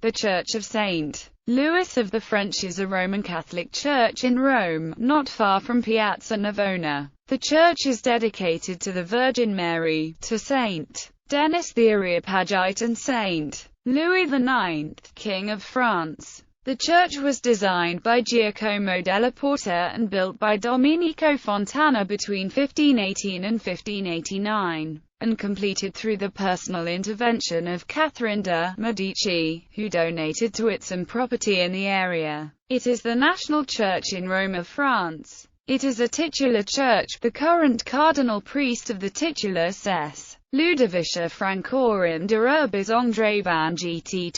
The Church of St. Louis of the French is a Roman Catholic church in Rome, not far from Piazza Navona. The church is dedicated to the Virgin Mary, to Saint Denis the Areopagite and Saint Louis IX, King of France. The church was designed by Giacomo della Porta and built by Domenico Fontana between 1518 and 1589, and completed through the personal intervention of Catherine de' Medici, who donated to it some property in the area. It is the national church in Rome of France. It is a titular church. The current cardinal priest of the titular sess Ludovica Francorum de Urbis André Bangiti.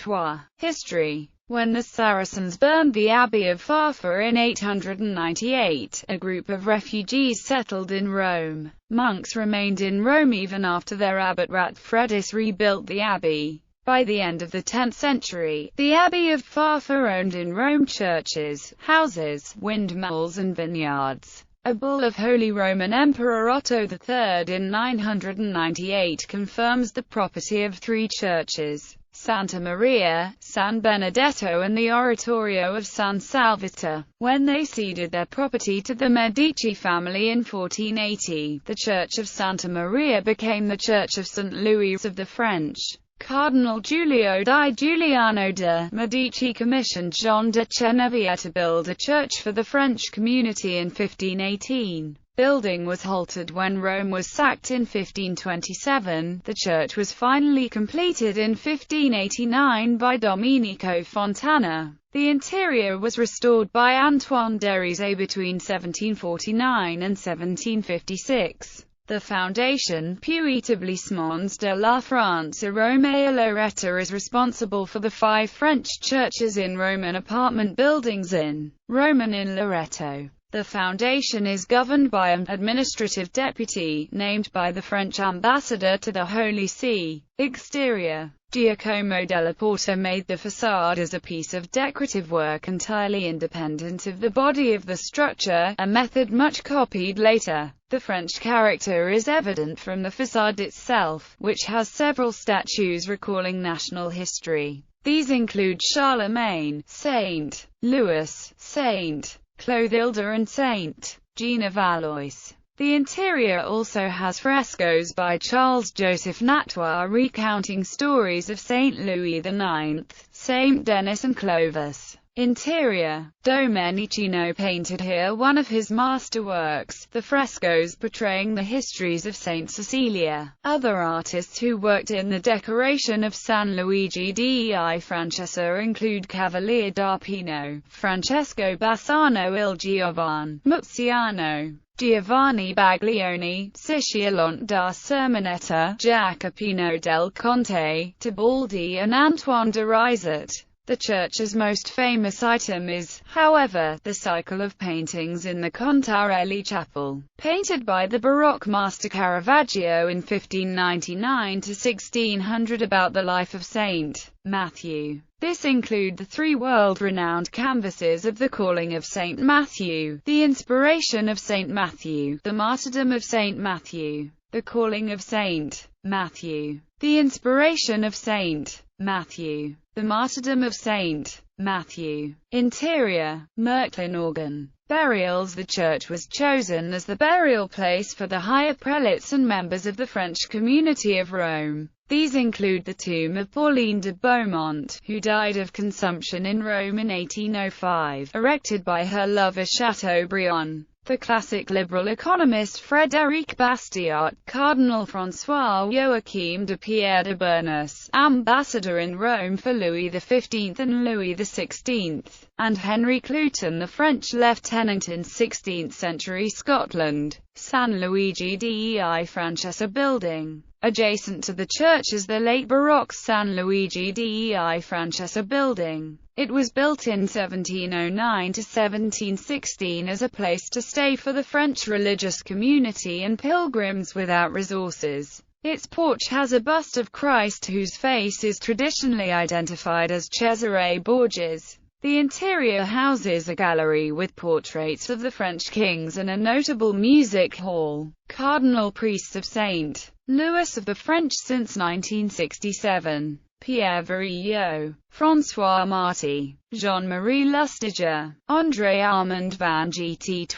History. When the Saracens burned the Abbey of Farfa in 898, a group of refugees settled in Rome. Monks remained in Rome even after their abbot Ratfredis rebuilt the abbey. By the end of the 10th century, the Abbey of Farfa owned in Rome churches, houses, windmills and vineyards. A bull of Holy Roman Emperor Otto III in 998 confirms the property of three churches: Santa Maria, San Benedetto and the Oratorio of San Salvatore. When they ceded their property to the Medici family in 1480, the Church of Santa Maria became the Church of St. Louis of the French. Cardinal Giulio di Giuliano de' Medici commissioned Jean de Chenevier to build a church for the French community in 1518. Building was halted when Rome was sacked in 1527. The church was finally completed in 1589 by Domenico Fontana. The interior was restored by Antoine Derizet between 1749 and 1756. The foundation, Più Etablissements de la France à Rome et à Loreto, is responsible for the 5 French churches in Roman apartment buildings in Rome and in Loreto. The foundation is governed by an administrative deputy, named by the French ambassador to the Holy See. Exterior. Giacomo della Porta made the facade as a piece of decorative work entirely independent of the body of the structure, a method much copied later. The French character is evident from the facade itself, which has several statues recalling national history. These include Charlemagne, Saint Louis, Saint Clotilde and Saint Jean of Valois. The interior also has frescoes by Charles-Joseph Natois recounting stories of Saint Louis IX, Saint Denis and Clovis. Interior. Domenichino painted here one of his masterworks, the frescoes portraying the histories of Saint Cecilia. Other artists who worked in the decoration of San Luigi dei Francesi include Cavalier d'Arpino, Francesco Bassano il Giovane, Muziano, Giovanni Baglioni, Cicciolante da Sermonetta, Jacopino del Conte, Tibaldi and Antoine de Rizet. The church's most famous item is, however, the cycle of paintings in the Contarelli chapel, painted by the Baroque master Caravaggio in 1599 to 1600 about the life of Saint Matthew. This include the 3 world-renowned canvases of the Calling of Saint Matthew, the Inspiration of Saint Matthew, the Martyrdom of Saint Matthew, the Calling of Saint Matthew, the Inspiration of Saint Matthew, the Martyrdom of Saint Matthew. Interior. Murkland organ. Burials. The church was chosen as the burial place for the higher prelates and members of the French community of Rome. These include the tomb of Pauline de Beaumont, who died of consumption in Rome in 1805, erected by her lover Chateaubriand. The classic liberal economist Frédéric Bastiat, Cardinal François Joachim de Pierre de Bernus, ambassador in Rome for Louis XV and Louis XVI, and Henry Cloten, the French lieutenant in 16th-century Scotland. San Luigi dei Francesi building. Adjacent to the church is the late Baroque San Luigi dei Francesi building. It was built in 1709 to 1716 as a place to stay for the French religious community and pilgrims without resources. Its porch has a bust of Christ whose face is traditionally identified as Cesare Borgia's. The interior houses a gallery with portraits of the French kings and a notable music hall. Cardinal priests of St. Louis of the French since 1967. Pierre Varillo, François Marty, Jean-Marie Lustiger, André Armand Van Gt.